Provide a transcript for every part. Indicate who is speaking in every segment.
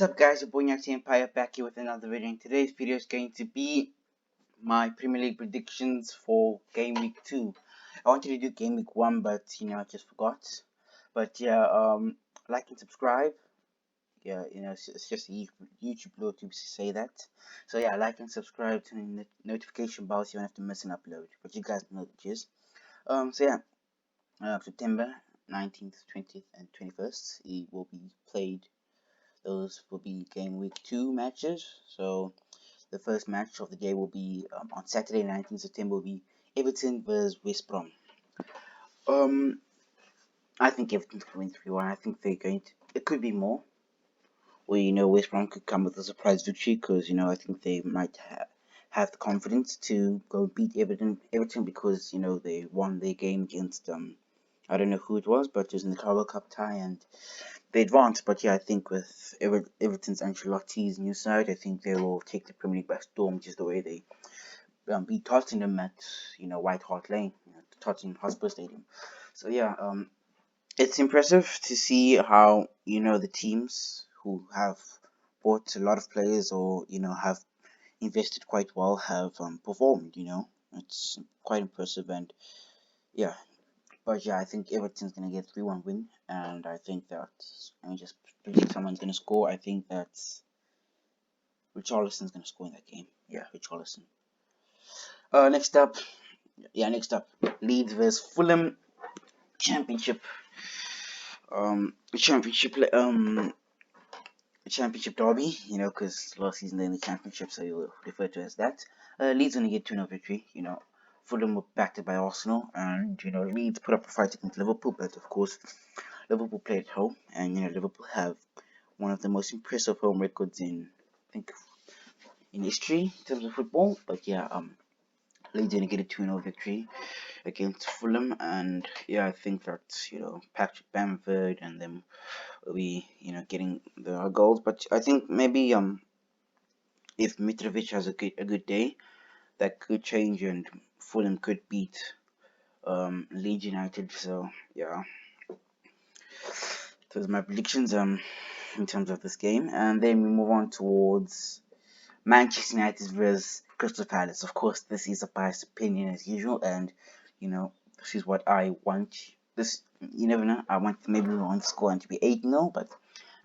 Speaker 1: What's up guys, your boy Nyaxi Empire back here with another video. Today's video is going to be my Premier League predictions for game week 2. I wanted to do game week 1 but I just forgot. But yeah, like and subscribe. Yeah, it's just a YouTube law to say that. So yeah, like and subscribe to the notification bell so you don't have to miss an upload. But you guys know which is. So yeah, September 19th, 20th and 21st it will be played. Those will be game week 2 matches. So the first match of the day will be on Saturday, 19th September. Will be Everton versus West Brom. I think Everton's going to win 3-1. I think they're going to. It could be more. Or West Brom could come with a surprise victory because I think they might have the confidence to go beat Everton because they won their game against I don't know who it was, but it was in the Carabao Cup tie and they advanced. But yeah, I think with Everton's Ancelotti's new side, I think they will take the Premier League by storm, just the way they beat Tottenham at White Hart Lane, the Tottenham Hotspur Stadium. So yeah, it's impressive to see how the teams who have bought a lot of players or have invested quite well have performed. It's quite impressive, and yeah. But yeah, I think Everton's gonna get 3-1 win, and I think that let me just predict someone's gonna score. I think that Richarlison's gonna score in that game. Yeah, Richarlison. Next up, Leeds vs Fulham championship. Championship. Championship derby. Because last season they're in the championship, so you'll refer to it as that. Leeds gonna get 2-0 victory. Fulham were backed by Arsenal, and Leeds put up a fight against Liverpool, but of course Liverpool played at home, and Liverpool have one of the most impressive home records in history in terms of football. But yeah, Leeds gonna get a 2-0 victory against Fulham, and yeah, I think that Patrick Bamford and them will be getting the goals. But I think maybe if Mitrovic has a good day, that could change, and Fulham could beat Leeds United. So yeah, those are my predictions in terms of this game, and then we move on towards Manchester United versus Crystal Palace. Of course, this is a biased opinion as usual, and this is what I want. This you never know. I want maybe we want the score to be 8-0, but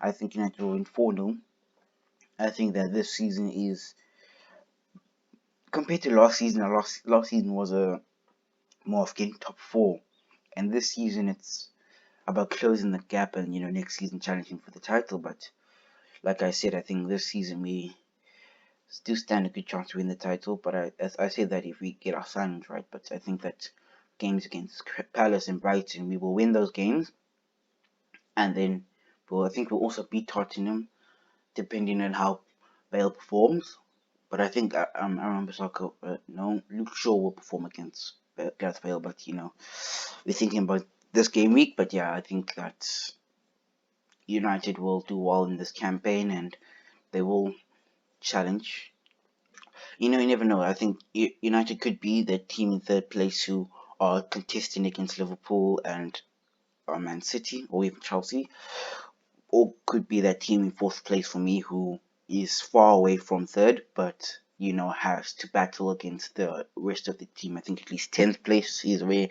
Speaker 1: I think United will win 4-0. I think that this season is compared to last season. Last season was a more of getting top 4, and this season it's about closing the gap and next season challenging for the title. But like I said, I think this season we still stand a good chance to win the title. But I say that if we get our signings right. But I think that games against Palace and Brighton, we will win those games, and then I think we'll also beat Tottenham depending on how Bale performs. But I think Aaron Bissaka, no, Luke Shaw will perform against Gareth Bale. But we're thinking about this game week. But yeah, I think that United will do well in this campaign and they will challenge. You never know. I think United could be the team in third place who are contesting against Liverpool and Man City or even Chelsea, or could be that team in fourth place for me who is far away from third, but has to battle against the rest of the team. I think at least 10th place is where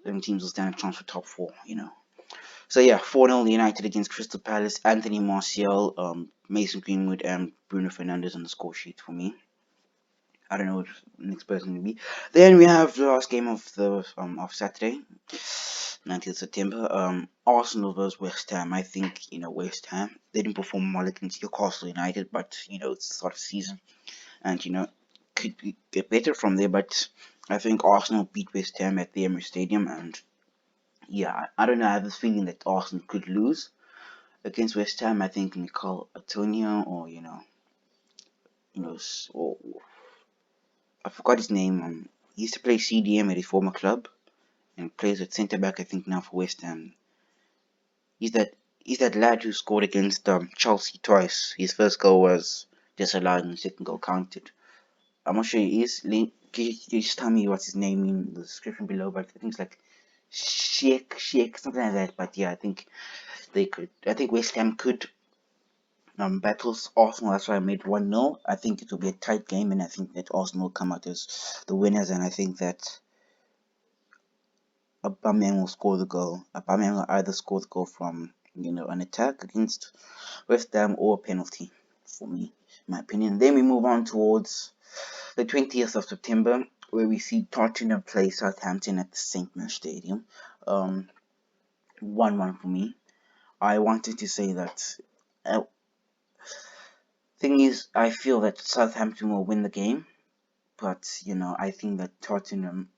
Speaker 1: them teams will stand a chance for top 4. So yeah, 4-0 United against Crystal Palace. Anthony Martial, Mason Greenwood, and Bruno Fernandes on the score sheet for me. I don't know what the next person will be. Then we have the last game of the of Saturday, 19th September. Arsenal versus West Ham. I think West Ham, they didn't perform well against Newcastle United, but it's the start of the season, and could get better from there. But I think Arsenal beat West Ham at the Emirates Stadium, and yeah, I don't know. I have this feeling that Arsenal could lose against West Ham. I think Mikel Antonio or or I forgot his name. He used to play CDM at his former club and plays at centre back. I think now for West Ham. He's that lad who scored against Chelsea twice. His first goal was disallowed and the second goal counted. I'm not sure he is. Can you just tell me what's his name in the description below? But I think it's like Sheikh, something like that. But yeah, I think they could. I think West Ham could battles Arsenal. That's why I made 1-0. I think it will be a tight game, and I think that Arsenal will come out as the winners. And I think that Aubameyang will score the goal. Aubameyang will either score the goal from an attack against West Ham or a penalty. For me, in my opinion. Then we move on towards the 20th of September, where we see Tottenham play Southampton at the St. Mary's Stadium. 1-1 for me. I wanted to say that. Thing is, I feel that Southampton will win the game, but I think that Tottenham,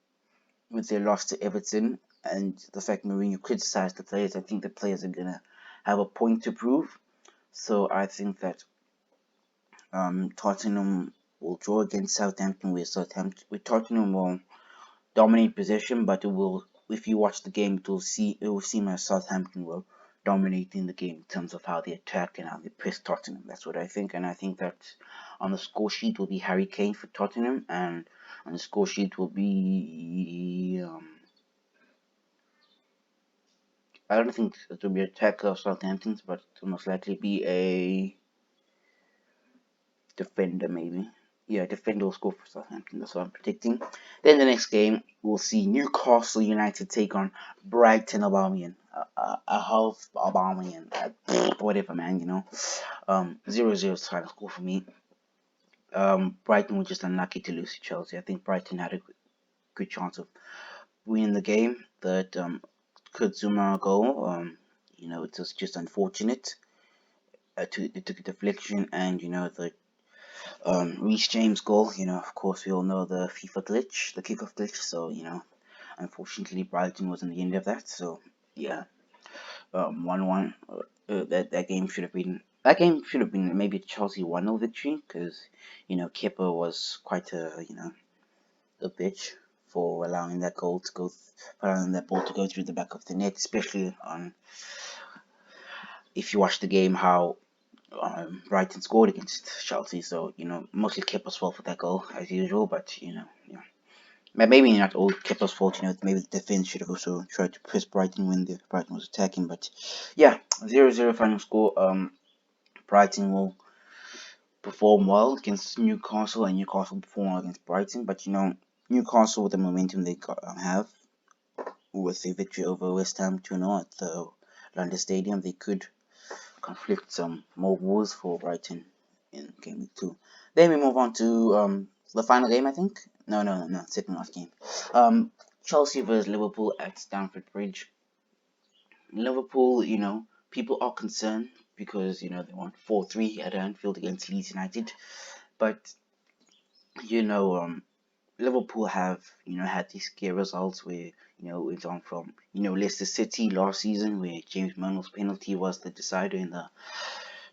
Speaker 1: with their loss to Everton and the fact Mourinho criticized the players, I think the players are gonna have a point to prove. So I think that Tottenham will draw against Southampton, where Tottenham will dominate possession, but if you watch the game, it will seem as Southampton will dominating the game in terms of how they attack and how they press Tottenham. That's what I think, and I think that on the score sheet will be Harry Kane for Tottenham, and on the score sheet will be I don't think it will be a attacker of Southampton's, but it will most likely be a defender, maybe. Yeah, defender will score for Southampton. That's what I'm predicting. Then the next game, we'll see Newcastle United take on Brighton Aubameyang. A half Aubameyang. Whatever, man, 0-0 is final score for me. Brighton were just unlucky to lose to Chelsea. I think Brighton had a good chance of winning the game. That Kurzuma goal, it was just unfortunate. It took a deflection, and the Reece James goal, of course we all know the FIFA glitch, the kickoff glitch, so unfortunately Brighton wasn't the end of that. So yeah, 1-1. That game should have been maybe a Chelsea 1-0 victory, because Kepa was quite a bitch for allowing that ball to go through the back of the net, especially on if you watch the game how Brighton scored against Chelsea. So mostly Kepa's fault for that goal as usual, but yeah. Maybe not all Kepa's fault, maybe the defense should have also tried to press Brighton when the Brighton was attacking, but yeah, 0-0 final score. Brighton will perform well against Newcastle, and Newcastle perform well against Brighton, but Newcastle, with the momentum they have with a victory over West Ham 2-0 at the London Stadium, they could conflict some more wars for Brighton in game week 2. Then we move on to the final game, I think. No, second last game. Chelsea versus Liverpool at Stamford Bridge. Liverpool, people are concerned because they won 4-3 at Anfield against Leeds United, but Liverpool have had these scare results where it's on from Leicester City last season, where James Milner's penalty was the decider in the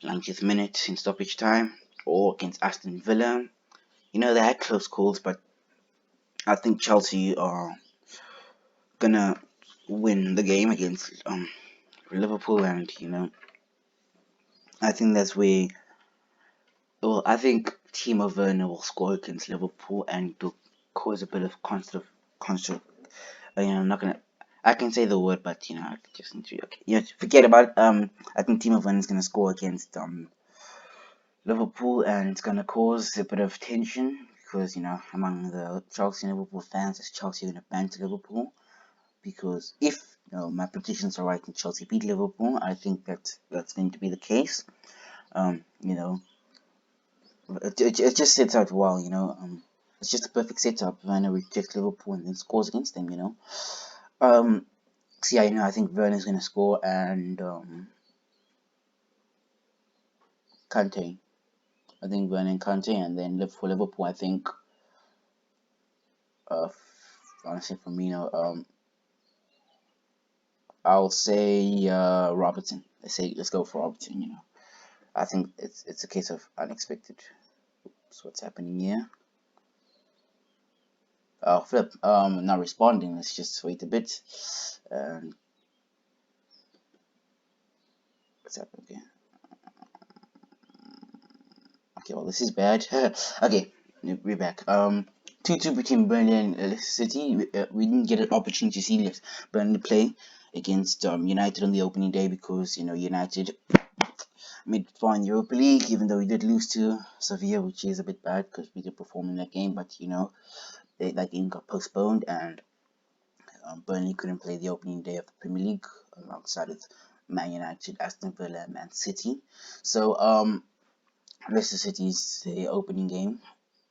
Speaker 1: 90th minute in stoppage time, or against Aston Villa. They had close calls, but I think Chelsea are gonna win the game against Liverpool, and I think that's where. Well, I think Timo Werner will score against Liverpool and will cause a bit of constant. I'm not gonna. I can say the word, but I just need to. Okay, forget about it. I think Timo Werner is gonna score against Liverpool, and it's gonna cause a bit of tension because among the Chelsea and Liverpool fans, is Chelsea gonna banter Liverpool? Because if my predictions are right and Chelsea beat Liverpool, I think that's going to be the case. It just sets out well, it's just a perfect setup. Werner rejects Liverpool and then scores against them, So yeah, I think Werner's gonna score, and Kante. I think Werner and Kante, and then for Liverpool, I think honestly Firmino. I'll say Robertson. Let's go for Robertson. I think it's a case of unexpected. So what's happening here? Flip. Not responding. Let's just wait a bit. What's happening here? Okay, well this is bad. Okay, we're back. 2-2 between Burnley and Leicester City. We didn't get an opportunity to see Burnley play against United on the opening day because United made it far in Europa League, even though we did lose to Sevilla, which is a bit bad because we did perform in that game. But that game got postponed, and Burnley couldn't play the opening day of the Premier League alongside with Man United, Aston Villa, and Man City. So Leicester City's the opening game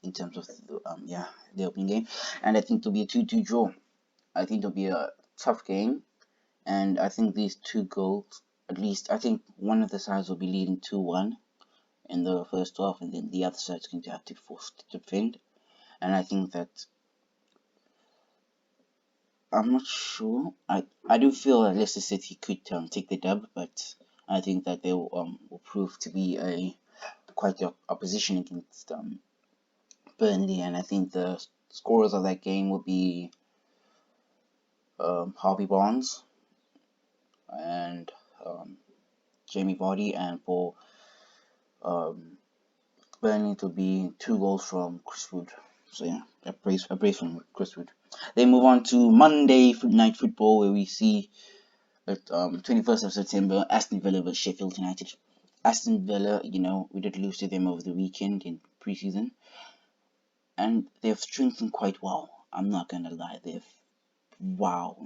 Speaker 1: in terms of the opening game, and I think it'll be a 2-2 draw. I think it'll be a tough game, and I think these two goals, at least I think one of the sides will be leading 2-1 in the first half, and then the other side's going to have to force to defend. And I think that I'm not sure. I do feel that Leicester City could take the dub, but I think that they will prove to be quite the opposition against Burnley, and I think the scorers of that game will be Harvey Barnes and Jamie Vardy, and for Burnley to be 2 goals from Chris Wood. So yeah, a brace from Chris Wood. Then move on to Monday night football, where we see 21st of September, Aston Villa vs Sheffield United. Aston Villa, we did lose to them over the weekend in pre-season, and they've strengthened quite well. I'm not gonna lie, wow.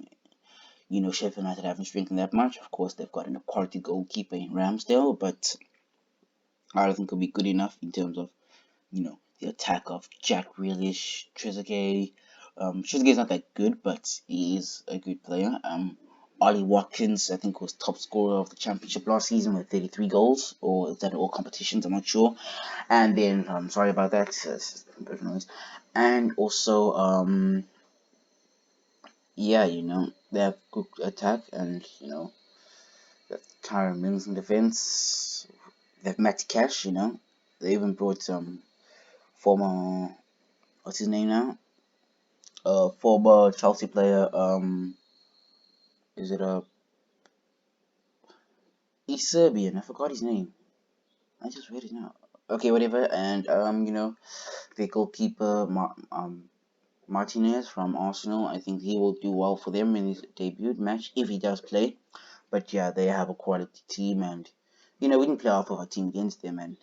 Speaker 1: Sheffield United haven't strengthened that much. Of course, they've got a quality goalkeeper in Ramsdale, but I don't think it'll be good enough in terms of, the attack of Jack Grealish, Trezeguet. Trezeguet's not that good, but he is a good player. Ollie Watkins, I think, was top scorer of the championship last season with 33 goals, or is that all competitions? I'm not sure. And then, sorry about that, it's just a bit of noise. And also, they have good attack, and Tyron Mings in defense. They have Matty Cash, They even brought former, what's his name now? Former Chelsea player. Is it He's Serbian. I forgot his name. I just read it now. Okay, whatever. And the goalkeeper Martinez from Arsenal. I think he will do well for them in his debut match if he does play. But yeah, they have a quality team, and we didn't play half of our team against them, and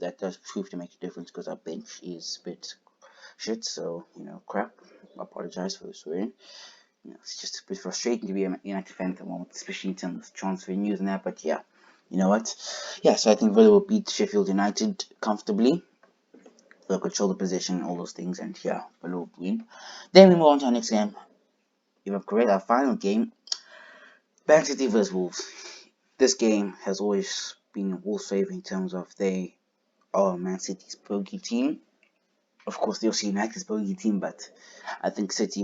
Speaker 1: that does prove to make a difference because our bench is a bit shit. So crap. I apologize for swearing. It's just a bit frustrating to be a United fan at the moment, especially in terms of transfer news and that. But yeah, you know what? Yeah, so I think Villa will beat Sheffield United comfortably. They'll control the position, all those things, and yeah, Villa will win. Then we move on to our next game. If I'm correct, our final game, Man City vs Wolves. This game has always been in Wolves' favour in terms of they are Man City's bogey team. Of course, they also United's bogey team, but I think this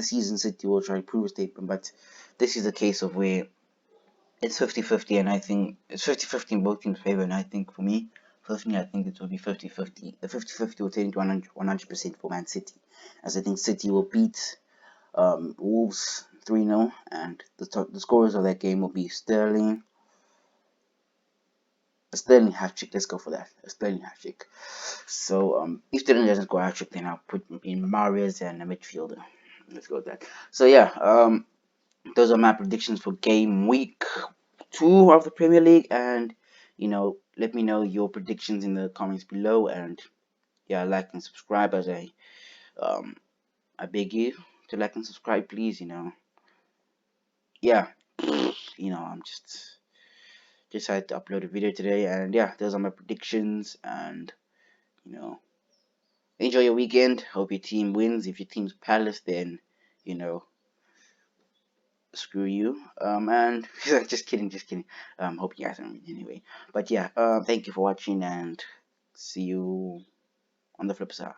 Speaker 1: season City will try to prove a statement, but this is a case of where it's 50-50, and I think it's 50-50 in both teams' favor, and I think for me, personally, I think it will be 50-50. The 50-50 will turn into 100% for Man City, as I think City will beat Wolves 3-0, and the scorers of that game will be Sterling. A Sterling hat-trick, let's go for that. A Sterling hat-trick. So, if Sterling doesn't score a hat-trick, then I'll put in Mahrez and a midfielder. Let's go with that. So, yeah, those are my predictions for game week 2 of the Premier League, and let me know your predictions in the comments below, and yeah, like and subscribe as I beg you to like and subscribe, please. Yeah, I'm just had to upload a video today, and yeah, those are my predictions, and enjoy your weekend. Hope your team wins. If your team's Palace, then screw you. And just kidding. Hope you guys don't win anyway. But yeah, thank you for watching, and see you on the flip side.